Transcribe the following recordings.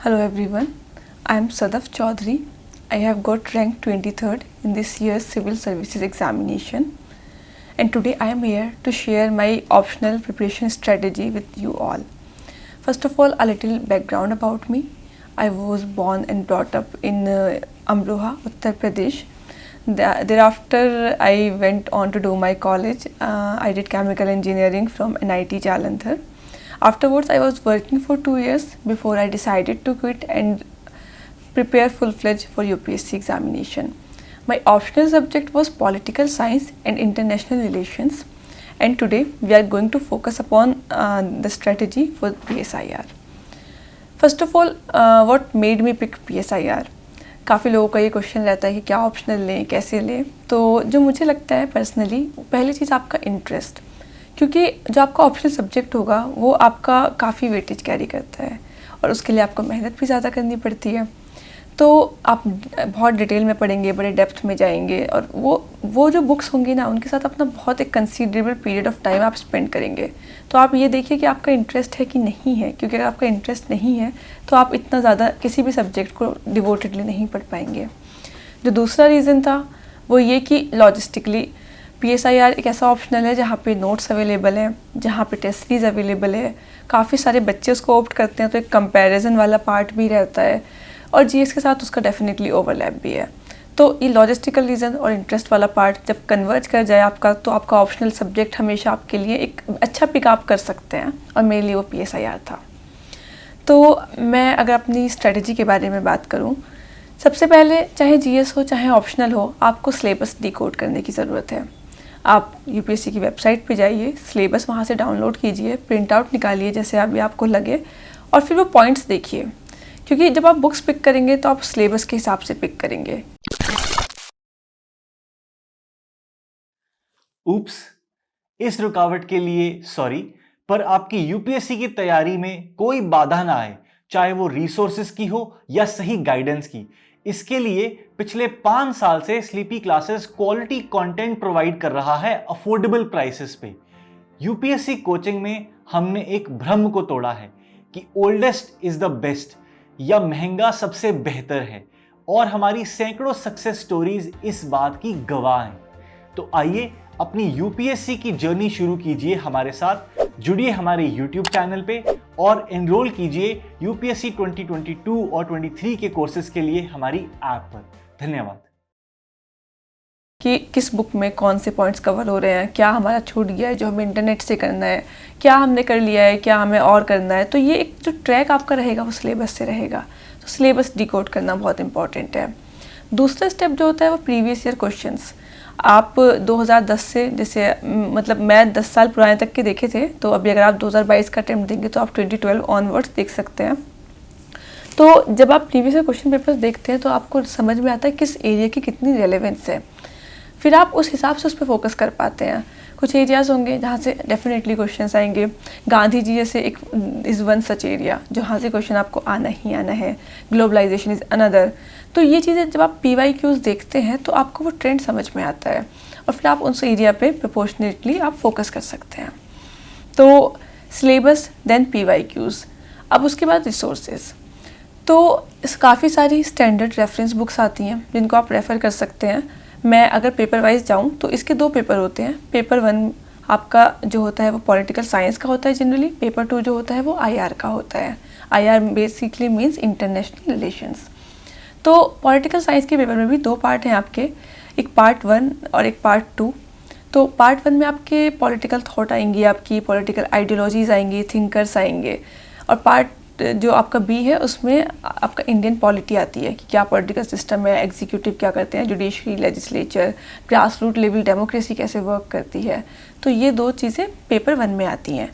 Hello everyone, I am Sadaf Chaudhary. I have got ranked 23rd in this year's Civil Services examination, and today I am here to share my optional preparation strategy with you all. First of all, a little background about me. I was born and brought up in Amroha, Uttar Pradesh. Thereafter, I went on to do my college. I did chemical engineering from NIT Jalandhar. Afterwards, I was working for 2 years before I decided to quit and prepare full-fledged for UPSC examination. My optional subject was political science and international relations, and today we are going to focus upon the strategy for PSIR. First of all, what made me pick PSIR? काफ़ी लोगों का ये question रहता है कि क्या optional लें, कैसे लें. तो जो मुझे लगता है पर्सनली, पहली चीज़ आपका इंटरेस्ट, क्योंकि जो आपका ऑप्शनल सब्जेक्ट होगा वो आपका काफ़ी वेटेज कैरी करता है और उसके लिए आपको मेहनत भी ज़्यादा करनी पड़ती है. तो आप बहुत डिटेल में पढ़ेंगे, बड़े डेप्थ में जाएंगे और वो जो बुक्स होंगी ना, उनके साथ अपना बहुत एक कंसीडरेबल पीरियड ऑफ टाइम आप स्पेंड करेंगे. तो आप ये देखिए कि आपका इंटरेस्ट है कि नहीं है, क्योंकि अगर आपका इंटरेस्ट नहीं है तो आप इतना ज़्यादा किसी भी सब्जेक्ट को डिवोटेडली नहीं पढ़ पाएंगे. जो दूसरा रीज़न था वो ये कि लॉजिस्टिकली PSIR एक ऐसा ऑप्शनल है जहाँ पे नोट्स अवेलेबल हैं, जहाँ पे टेस्ट सीरीज अवेलेबल है. काफ़ी सारे बच्चे उसको ऑप्ट करते हैं, तो एक कंपैरिजन वाला पार्ट भी रहता है और GS के साथ उसका डेफिनेटली ओवरलैप भी है. तो ये लॉजिस्टिकल रीज़न और इंटरेस्ट वाला पार्ट जब कन्वर्ज कर जाए आपका, तो आपका ऑप्शनल सब्जेक्ट हमेशा आपके लिए एक अच्छा पिकअप कर सकते हैं, और मेरे लिए वो PSIR था. तो मैं अगर अपनी स्ट्रेटजी के बारे में बात करूँ, सबसे पहले चाहे GS हो चाहे ऑप्शनल हो, आपको सिलेबस डिकोड करने की ज़रूरत है. आप UPSC की वेबसाइट पे जाइए, सिलेबस वहाँ से डाउनलोड कीजिए, प्रिंट आउट निकालिए जैसे अभी आपको लगे, और फिर वो पॉइंट्स देखिए, क्योंकि जब आप बुक्स पिक करेंगे तो आप सिलेबस के हिसाब से पिक करेंगे. उप्स, इस रुकावट के लिए सॉरी, पर आपकी UPSC की तैयारी में कोई बाधा ना आए, चाहे वो रिसोर्सेज की हो या सही गाइडेंस की. इसके लिए पिछले 5 साल से sleepy classes quality content provide कर रहा है अफोर्डेबल प्राइसेस पे. UPSC कोचिंग में हमने एक भ्रम को तोड़ा है कि ओल्डेस्ट इज द बेस्ट या महंगा सबसे बेहतर है, और हमारी सैकड़ों सक्सेस स्टोरीज इस बात की गवाह हैं. तो आइए अपनी UPSC की जर्नी शुरू कीजिए हमारे साथ. जुड़िए हमारे YouTube चैनल पे और एनरोल कीजिए UPSC 2022 और 23 के कोर्सेज के लिए हमारी ऐप पर. धन्यवाद. कि किस बुक में कौन से पॉइंट्स कवर हो रहे हैं, क्या हमारा छूट गया है जो हमें इंटरनेट से करना है, क्या हमने कर लिया है, क्या हमें और करना है. तो ये एक जो ट्रैक आपका रहेगा वो सिलेबस से रहेगा. तो सिलेबस डिकोड करना बहुत इंपॉर्टेंट है. दूसरा स्टेप जो होता है वो प्रीवियस ईयर क्वेश्चंस. आप 2010 से, जैसे मतलब मैं 10 साल पुराने तक के देखे थे, तो अभी अगर आप 2022 का अटेम्प्ट देंगे तो आप 2012 ऑनवर्ड्स देख सकते हैं. तो जब आप प्रीवियस ईयर क्वेश्चन पेपर्स देखते हैं तो आपको समझ में आता है किस एरिया की कितनी रेलेवेंस है. फिर आप उस हिसाब से उस पर फोकस कर पाते हैं. कुछ एरियाज़ होंगे जहाँ से डेफिनेटली क्वेश्चंस आएंगे. गांधी जी जैसे एक इज़ वन सच एरिया जहाँ से क्वेश्चन आपको आना ही आना है. Globalisation is another. तो ये चीज़ें जब आप PYQs देखते हैं तो आपको वो ट्रेंड समझ में आता है, और फिर आप उस एरिया पे प्रोपोर्शनेटली आप फोकस कर सकते हैं. तो सिलेबस, देन PYQs. अब उसके बाद रिसोर्सेज. तो काफ़ी सारी स्टैंडर्ड रेफरेंस बुक्स आती हैं जिनको आप रेफ़र कर सकते हैं. मैं अगर पेपर वाइज जाऊँ तो इसके 2 पेपर होते हैं. पेपर 1 आपका जो होता है वो पॉलिटिकल साइंस का होता है जनरली. पेपर 2 जो होता है वो IR का होता है. IR basically means international relations. तो पॉलिटिकल साइंस के पेपर में भी 2 पार्ट हैं आपके, एक पार्ट 1 और एक पार्ट 2. तो पार्ट 1 में आपके पॉलिटिकल थॉट आएंगी, आपकी पॉलिटिकल आइडियोलॉजीज आएंगी, थिंकर्स आएंगे. और पार्ट जो आपका B है उसमें आपका इंडियन पॉलिटी आती है कि क्या पॉलिटिकल सिस्टम है, एग्जीक्यूटिव क्या करते हैं, judiciary, legislature, grass root level democracy कैसे वर्क करती है. तो ये 2 चीज़ें पेपर 1 में आती हैं.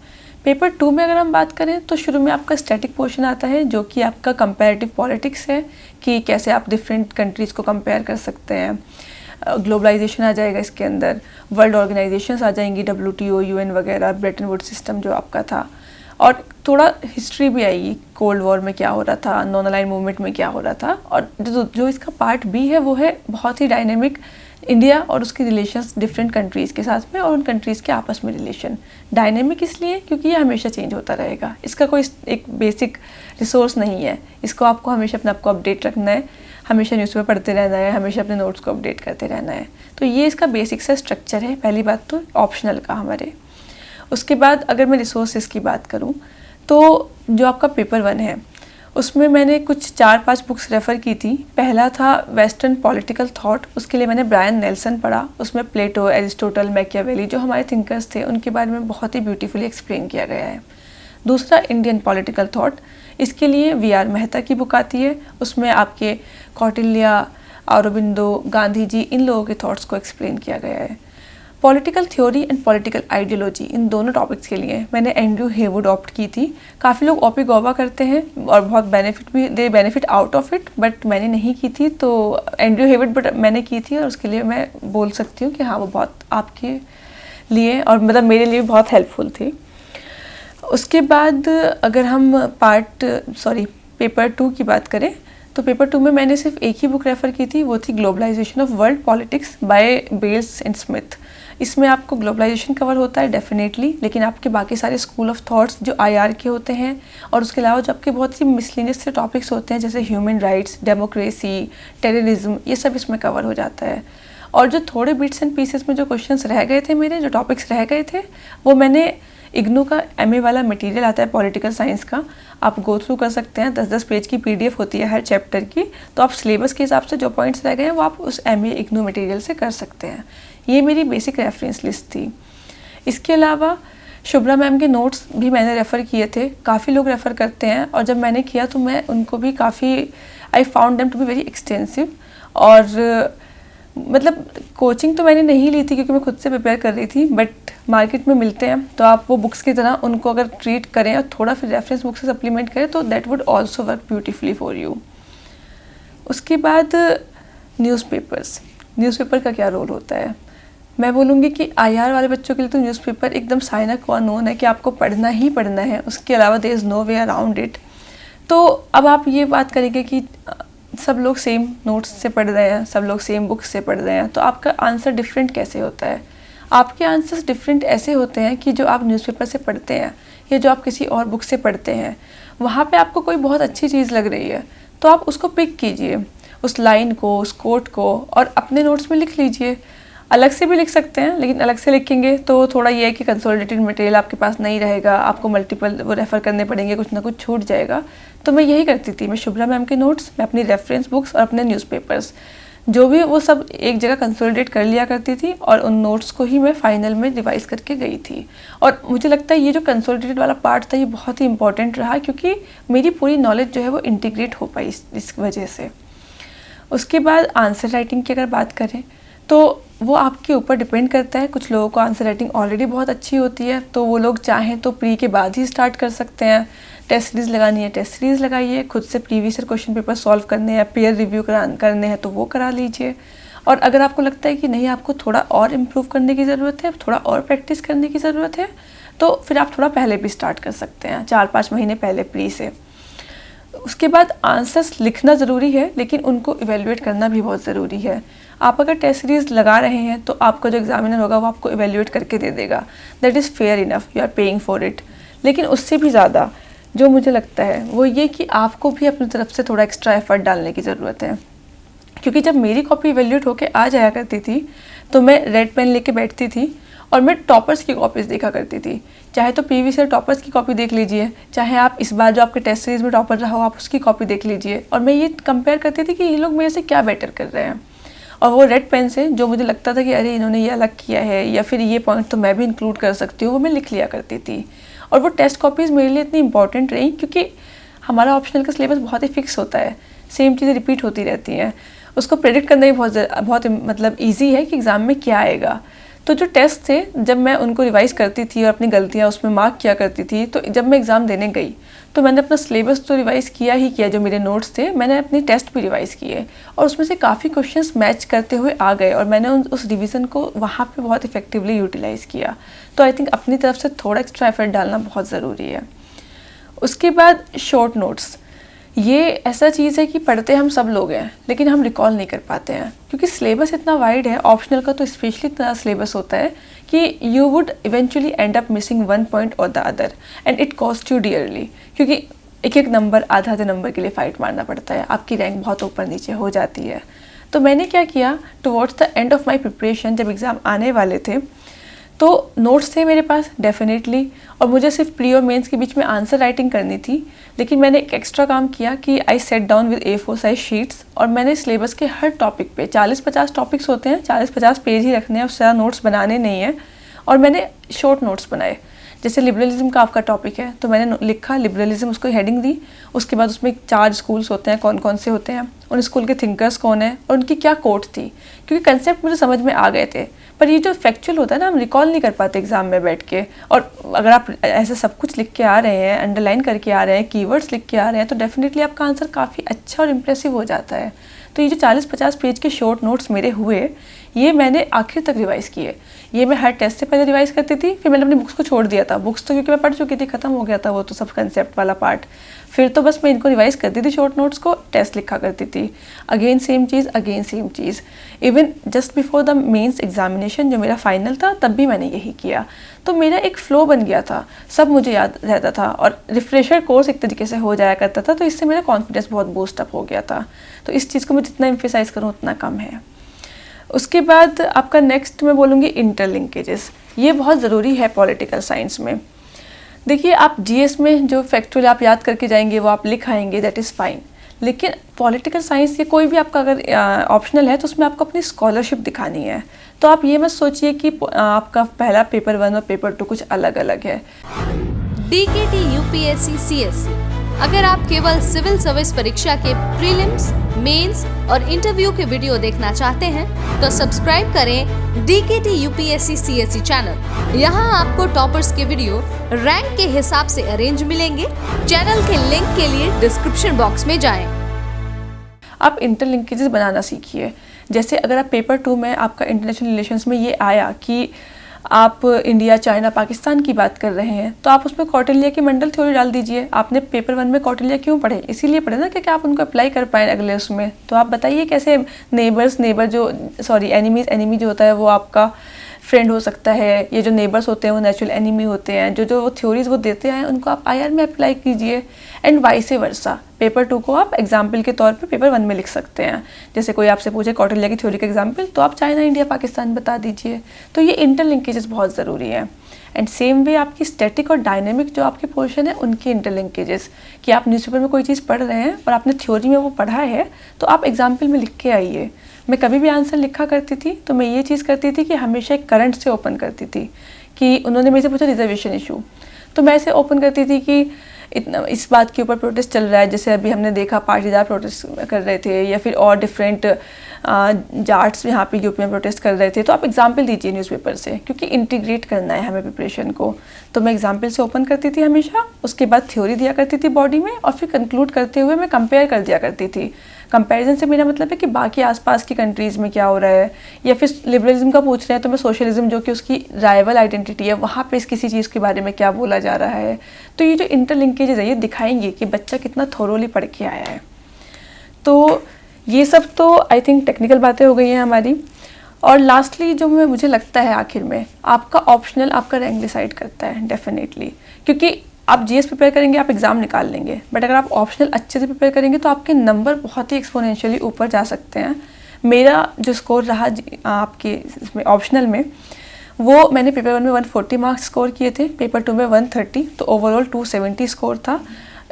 पेपर 2 में अगर हम बात करें तो शुरू में आपका स्टैटिक पोर्शन आता है जो कि आपका कंपैरेटिव पॉलिटिक्स है, कि कैसे आप डिफरेंट कंट्रीज़ को कंपेयर कर सकते हैं. ग्लोबलाइजेशन आ जाएगा इसके अंदर, वर्ल्ड ऑर्गेनाइजेशंस आ जाएंगी, WTO, UN वगैरह, ब्रेटन वुड सिस्टम जो आपका था, और थोड़ा हिस्ट्री भी आएगी, कोल्ड वॉर में क्या हो रहा था, नॉन अलाइन मूवमेंट में क्या हो रहा था. और जो इसका पार्ट B है वो है बहुत ही डायनेमिक, इंडिया और उसके रिलेशंस डिफरेंट कंट्रीज़ के साथ में और उन कंट्रीज़ के आपस में रिलेशन। डायनेमिक इसलिए क्योंकि ये हमेशा चेंज होता रहेगा, इसका कोई एक बेसिक रिसोर्स नहीं है, इसको आपको हमेशा अपने आप को अपडेट रखना है, हमेशा न्यूज़पेपर पढ़ते रहना है, हमेशा अपने नोट्स को अपडेट करते रहना है। तो ये इसका बेसिक सा स्ट्रक्चर है, पहली बात तो ऑप्शनल का हमारे। उसके बाद अगर मैं रिसोर्सेज की बात करूँ तो जो आपका पेपर 1 है उसमें मैंने कुछ 4-5 बुक्स रेफ़र की थी। पहला था वेस्टर्न पॉलिटिकल थॉट, उसके लिए मैंने ब्रायन नेल्सन पढ़ा। उसमें प्लेटो, एरिस्टोटल, मैकियावेली जो हमारे थिंकर्स थे उनके बारे में बहुत ही ब्यूटीफुली एक्सप्लेन किया गया है। दूसरा इंडियन पॉलिटिकल थॉट, इसके लिए वी.आर. मेहता की बुक आती है, उसमें आपके कौटिल्य, औरोबिंदो, गांधी जी, इन लोगों के थॉट्स को एक्सप्लेन किया गया है। Political theory and political ideology, इन दोनों टॉपिक्स के लिए मैंने एंड्रयू हेवुड ऑप्ट की थी। काफ़ी लोग ओपिगोवा करते हैं और बहुत दे benefit out of it, but मैंने नहीं की थी, तो एंड्रयू हेवुड बट मैंने की थी और उसके लिए मैं बोल सकती हूँ कि हाँ वो बहुत आपके लिए और मतलब मेरे लिए बहुत हेल्पफुल थी। उसके बाद अगर हम पेपर 2 की बात करें तो पेपर 2 में मैंने सिर्फ एक ही बुक रेफ़र की थी, वो थी globalisation of world politics by Baylis and Smith. इसमें आपको ग्लोबलाइजेशन कवर होता है डेफिनेटली, लेकिन आपके बाकी सारे स्कूल ऑफ थॉट्स जो IR के होते हैं और उसके अलावा जो आपके बहुत सी मिसलिनियस से टॉपिक्स होते हैं जैसे ह्यूमन राइट्स, डेमोक्रेसी, टेररिज्म, ये सब इसमें कवर हो जाता है। और जो थोड़े बिट्स एंड पीसेस में जो क्वेश्चंस रह गए थे मेरे, जो टॉपिक्स रह गए थे, वो मैंने इग्नू का MA वाला मटेरियल आता है पॉलिटिकल साइंस का, आप गो थ्रू कर सकते हैं। 10-10 पेज की PDF होती है हर चैप्टर की, तो आप सिलेबस के हिसाब से जो पॉइंट्स रह गए हैं वो आप उस MA इग्नू मटेरियल से कर सकते हैं। ये मेरी बेसिक रेफरेंस लिस्ट थी। इसके अलावा शुभ्रा मैम के नोट्स भी मैंने रेफ़र किए थे, काफ़ी लोग रेफ़र करते हैं और जब मैंने किया तो मैं उनको भी काफ़ी I found them to be very extensive. और मतलब कोचिंग तो मैंने नहीं ली थी क्योंकि मैं खुद से प्रिपेयर कर रही थी, बट मार्केट में मिलते हैं तो आप वो बुक्स की तरह उनको अगर ट्रीट करें और थोड़ा फिर रेफरेंस बुक से सप्लीमेंट करें तो that would also work beautifully for you. उसके बाद न्यूज़पेपर का क्या रोल होता है? मैं बोलूँगी कि IR वाले बच्चों के लिए तो न्यूज़पेपर एकदम साइन qua नोन है कि आपको पढ़ना ही पढ़ना है, उसके अलावा there is no way around it. तो अब आप ये बात करेंगे कि सब लोग सेम नोट्स से पढ़ रहे हैं, सब लोग सेम बुक्स से पढ़ रहे हैं, तो आपका आंसर डिफरेंट कैसे होता है? आपके आंसर्स डिफरेंट ऐसे होते हैं कि जो आप न्यूज़पेपर से पढ़ते हैं या जो आप किसी और बुक से पढ़ते हैं, वहाँ पे आपको कोई बहुत अच्छी चीज़ लग रही है तो आप उसको पिक कीजिए, उस लाइन को, उस कोट को, और अपने नोट्स में लिख लीजिए। अलग से भी लिख सकते हैं, लेकिन अलग से लिखेंगे तो थोड़ा ये है कि कंसोलिडेटेड मटेरियल आपके पास नहीं रहेगा, आपको मल्टीपल वो रेफ़र करने पड़ेंगे, कुछ ना कुछ छूट जाएगा। तो मैं यही करती थी, मैं शुभ्रा मैम के नोट्स, मैं अपनी रेफरेंस बुक्स और अपने न्यूज़पेपर्स जो भी वो सब एक जगह कंसोलिडेट कर लिया करती थी और उन नोट्स को ही मैं फाइनल में रिवाइज करके गई थी। और मुझे लगता है ये जो कंसोलिडेटेड वाला पार्ट था ये बहुत ही इंपॉर्टेंट रहा, क्योंकि मेरी पूरी नॉलेज जो है वो इंटीग्रेट हो पाई इस वजह से। उसके बाद आंसर राइटिंग की अगर बात करें तो वो आपके ऊपर डिपेंड करता है। कुछ लोगों को आंसर राइटिंग ऑलरेडी बहुत अच्छी होती है तो वो लोग चाहें तो प्री के बाद ही स्टार्ट कर सकते हैं। टेस्ट सीरीज़ लगानी है, टेस्ट सीरीज़ लगाइए, खुद से प्रीवियस क्वेश्चन पेपर सॉल्व करने हैं, पेयर रिव्यू करने हैं तो वो करा लीजिए। और अगर आपको लगता है कि नहीं, आपको थोड़ा और इम्प्रूव करने की ज़रूरत है, थोड़ा और प्रैक्टिस करने की ज़रूरत है, तो फिर आप थोड़ा पहले भी स्टार्ट कर सकते हैं, 4-5 महीने पहले प्री से। उसके बाद आंसर्स लिखना ज़रूरी है, लेकिन उनको इवेल्युएट करना भी बहुत ज़रूरी है। आप अगर टेस्ट सीरीज़ लगा रहे हैं तो आपका जो एग्जामिनर होगा वो आपको इवेल्युएट करके दे देगा, that is fair enough, you are paying for it. लेकिन उससे भी ज़्यादा जो मुझे लगता है वो ये कि आपको भी अपनी तरफ से थोड़ा एक्स्ट्रा एफर्ट डालने की ज़रूरत है। क्योंकि जब मेरी कॉपी इवेल्युएट होके आ जाया करती थी तो मैं रेड पेन लेके बैठती थी और मैं टॉपर्स की कॉपीज़ देखा करती थी। चाहे तो प्रीवियस ईयर टॉपर्स की कॉपी देख लीजिए, चाहे आप इस बार जो आपके टेस्ट सीरीज़ में टॉपर रहा हो आप उसकी कॉपी देख लीजिए, और मैं ये कंपेयर करती थी कि ये लोग मेरे से क्या बेटर कर रहे हैं। और वो रेड पेन से जो मुझे लगता था कि अरे इन्होंने ये अलग किया है या फिर ये पॉइंट तो मैं भी इंक्लूड कर सकती हूँ, वो मैं लिख लिया करती थी। और वो टेस्ट कॉपीज़ मेरे लिए इतनी इंपॉर्टेंट रही क्योंकि हमारा ऑप्शनल का सिलेबस बहुत ही फिक्स होता है, सेम चीज़ें रिपीट होती रहती हैं, उसको प्रेडिक्ट करना भी बहुत मतलब ईजी है कि एग्ज़ाम में क्या आएगा। तो जो टेस्ट थे जब मैं उनको रिवाइज़ करती थी और अपनी गलतियाँ उसमें मार्क किया करती थी, तो जब मैं एग्ज़ाम देने गई तो मैंने अपना सिलेबस तो रिवाइज़ किया ही किया, जो मेरे नोट्स थे मैंने अपनी टेस्ट भी रिवाइज़ किए और उसमें से काफ़ी क्वेश्चंस मैच करते हुए आ गए और मैंने उस रिवीजन को वहाँ पे बहुत इफेक्टिवली यूटिलाइज़ किया। तो आई थिंक अपनी तरफ से थोड़ा एक्स्ट्रा एफर्ट डालना बहुत ज़रूरी है। उसके बाद शॉर्ट नोट्स, ये ऐसा चीज़ है कि पढ़ते हम सब लोग हैं लेकिन हम रिकॉल नहीं कर पाते हैं, क्योंकि सिलेबस इतना वाइड है, ऑप्शनल का तो स्पेशली इतना सिलेबस होता है कि you would eventually end up missing one point और the other end it cost you dearly, क्योंकि एक एक नंबर आधा आधे नंबर के लिए फ़ाइट मारना पड़ता है, आपकी रैंक बहुत ऊपर नीचे हो जाती है। तो मैंने क्या किया, towards the end of my preparation, जब एग्ज़ाम आने वाले थे तो नोट्स थे मेरे पास डेफिनेटली, और मुझे सिर्फ प्री और मेंस के बीच में आंसर राइटिंग करनी थी, लेकिन मैंने एक एक्स्ट्रा काम किया कि I sat down with A4 size sheets, और मैंने सिलेबस के हर टॉपिक पे 40-50 टॉपिक्स होते हैं, 40-50 पेज ही रखने हैं, उससे ज़्यादा नोट्स बनाने नहीं हैं, और मैंने शॉर्ट नोट्स बनाए। जैसे लिबरलिज्म का आपका टॉपिक है तो मैंने लिखा लिबरलिज्म, उसको हेडिंग दी, उसके बाद उसमें 4 स्कूल्स होते हैं, कौन कौन से होते हैं, उन स्कूल के थिंकर्स कौन है और उनकी क्या कोट थी, क्योंकि कंसेप्ट मुझे समझ में आ गए थे, पर ये जो फैक्चुअल होता है ना, हम रिकॉल नहीं कर पाते एग्जाम में बैठ के। और अगर आप ऐसे सब कुछ लिख के आ रहे हैं, अंडरलाइन करके आ रहे हैं, कीवर्ड्स लिख के आ रहे हैं, तो डेफिनेटली आपका आंसर काफ़ी अच्छा और इम्प्रेसिव हो जाता है। तो ये जो 40-50 पेज के शॉर्ट नोट्स मेरे हुए, ये मैंने आखिर तक रिवाइज़ किए। ये मैं हर टेस्ट से पहले रिवाइज़ करती थी, फिर मैंने अपनी बुक्स को छोड़ दिया था, बुक्स तो क्योंकि मैं पढ़ चुकी थी, ख़त्म हो गया था वो तो सब कंसेप्ट वाला पार्ट। फिर तो बस मैं इनको रिवाइज़ करती थी, शॉर्ट नोट्स को, टेस्ट लिखा करती थी, अगेन सेम चीज़। Even just before the mains examination जो मेरा फाइनल था, तब भी मैंने यही किया। तो मेरा एक फ़्लो बन गया था, सब मुझे याद रहता था, और रिफ्रेशर कोर्स एक तरीके से हो जाया करता था, तो इससे मेरा कॉन्फिडेंस बहुत बूस्ट अप हो गया था। तो इस चीज़ को मैं जितना एम्फेसाइज़ करूँ उतना कम है। उसके बाद आपका नेक्स्ट मैं बोलूँगी इंटरलिंकेजेस। ये बहुत ज़रूरी है पॉलिटिकल साइंस में। देखिए, आप जीएस में जो फैक्चुअल आप याद करके जाएंगे वो आप लिख आएंगे, दैट इज़ फाइन, लेकिन पॉलिटिकल साइंस या कोई भी आपका अगर ऑप्शनल है तो उसमें आपको अपनी स्कॉलरशिप दिखानी है। तो आप ये मत सोचिए कि आपका पहला पेपर 1 और पेपर 2 कुछ अलग अलग है। DKT UPSC CSC, अगर आप केवल सिविल सर्विस परीक्षा के प्रीलिम्स, मेंस और इंटरव्यू के वीडियो देखना चाहते हैं तो सब्सक्राइब करें DKT UPSC CSC चैनल। यहाँ आपको टॉपर्स के वीडियो रैंक के हिसाब से अरेंज मिलेंगे। चैनल के लिंक के लिए डिस्क्रिप्शन बॉक्स में जाएं। आप इंटरलिंकेजेस बनाना सीखिए। जैसे अगर आप पेपर 2 में आपका इंटरनेशनल रिलेशंस में ये आया कि आप इंडिया, चाइना, पाकिस्तान की बात कर रहे हैं, तो आप उसमें कौटिल्य की मंडल थ्योरी डाल दीजिए। आपने पेपर 1 में कौटिल्य क्यों पढ़े? इसीलिए पढ़े ना कि आप उनको अप्लाई कर पाएँ अगले उसमें। तो आप बताइए कैसे एनिमी जो होता है वो आपका फ्रेंड हो सकता है, ये जो नेबर्स होते हैं वो नेचुरल एनिमी होते हैं। जो वो थ्योरीज वो देते हैं उनको आप IR में अप्लाई कीजिए, एंड वाइस वर्सा। पेपर 2 को आप एग्जाम्पल के तौर पे पेपर 1 में लिख सकते हैं। जैसे कोई आपसे पूछे कौटिल्य की थ्योरी का एग्जाम्पल, तो आप चाइना, इंडिया, पाकिस्तान बता दीजिए। तो ये इंटरलिंकेजेस बहुत ज़रूरी है। एंड सेम वे आपकी स्टैटिक और डायनेमिक जो आपके पोर्शन है उनकी इंटरलिंकेजेस, कि आप न्यूज़पेपर में कोई चीज़ पढ़ रहे हैं और आपने थ्योरी में वो पढ़ा है, तो आप एग्जाम्पल में लिख के आइए। मैं कभी भी आंसर लिखा करती थी तो मैं ये चीज़ करती थी कि हमेशा एक करंट से ओपन करती थी। कि उन्होंने मेरे से पूछा रिजर्वेशन इशू, तो मैं ऐसे ओपन करती थी कि इतना इस बात के ऊपर प्रोटेस्ट चल रहा है, जैसे अभी हमने देखा पाटीदार प्रोटेस्ट कर रहे थे, या फिर और डिफरेंट जाट्स यहाँ पे यूपी में प्रोटेस्ट कर रहे थे। तो आप एग्जाम्पल दीजिए न्यूज़पेपर से, क्योंकि इंटीग्रेट करना है हमें प्रिपरेशन को। तो मैं एग्जाम्पल से ओपन करती थी हमेशा, उसके बाद थ्योरी दिया करती थी बॉडी में, और फिर कंक्लूड करते हुए मैं कंपेयर कर दिया करती थी। कंपैरिजन से मेरा मतलब है कि बाकी आसपास की कंट्रीज़ में क्या हो रहा है, या फिर लिबरलिज्म का पूछ रहे हैं तो मैं सोशलिज्म जो कि उसकी राइवल आइडेंटिटी है वहाँ पे इस किसी चीज़ के बारे में क्या बोला जा रहा है। तो ये जो इंटरलिंकेजेस है ये दिखाएंगे कि बच्चा कितना थोरोली पढ़ के आया है। तो ये सब तो आई थिंक टेक्निकल बातें हो गई हैं हमारी। और लास्टली जो मुझे लगता है आखिर में, आपका ऑप्शनल आपका रैंक डिसाइड करता है डेफिनेटली, क्योंकि आप जीएस प्रिपेयर करेंगे आप एग्ज़ाम निकाल लेंगे, बट अगर आप ऑप्शनल अच्छे से प्रिपेयर करेंगे तो आपके नंबर बहुत ही एक्सपोनेंशियली ऊपर जा सकते हैं। मेरा जो स्कोर रहा आपके इसमें ऑप्शनल में, वो मैंने पेपर 1 में 140 मार्क्स स्कोर किए थे, पेपर 2 में 130, तो ओवरऑल 270 स्कोर था।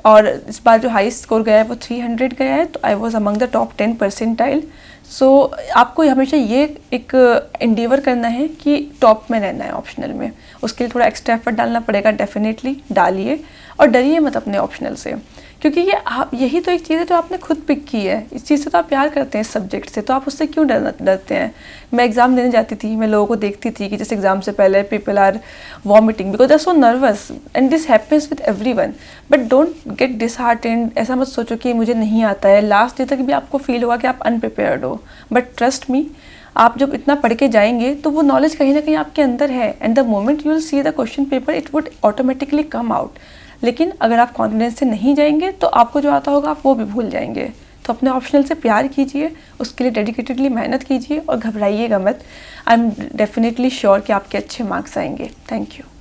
और इस बार जो हाईएस्ट स्कोर गया है वो 300 गया है, तो I was among the top 10 percentile. So आपको हमेशा ये एक एंडेवर करना है कि टॉप में रहना है ऑप्शनल में। उसके लिए थोड़ा एक्स्ट्रा एफर्ट डालना पड़ेगा, डेफिनेटली डालिए, और डरिए मत अपने ऑप्शनल से, क्योंकि यही तो एक चीज़ है जो आपने खुद पिक की है। इस चीज़ से तो आप प्यार करते हैं, इस सब्जेक्ट से, तो आप उससे क्यों डरते हैं। मैं एग्ज़ाम देने जाती थी, मैं लोगों को देखती थी कि जैसे एग्ज़ाम से पहले people are vomiting because they are so nervous, and this happens with everyone. But don't get disheartened, ऐसा मत सोचो कि मुझे नहीं आता है। लास्ट डे तक भी आपको फील होगा कि आप अनप्रिपेयर्ड हो, बट ट्रस्ट मी, आप जब इतना पढ़ के जाएंगे तो वो नॉलेज कहीं ना कहीं आपके अंदर है, and the moment you will see the question paper it would automatically come out. लेकिन अगर आप कॉन्फिडेंस से नहीं जाएंगे तो आपको जो आता होगा आप वो भी भूल जाएंगे। तो अपने ऑप्शनल से प्यार कीजिए, उसके लिए डेडिकेटेडली मेहनत कीजिए और घबराइएगा मत। आई एम डेफिनेटली श्योर कि आपके अच्छे मार्क्स आएंगे। Thank you.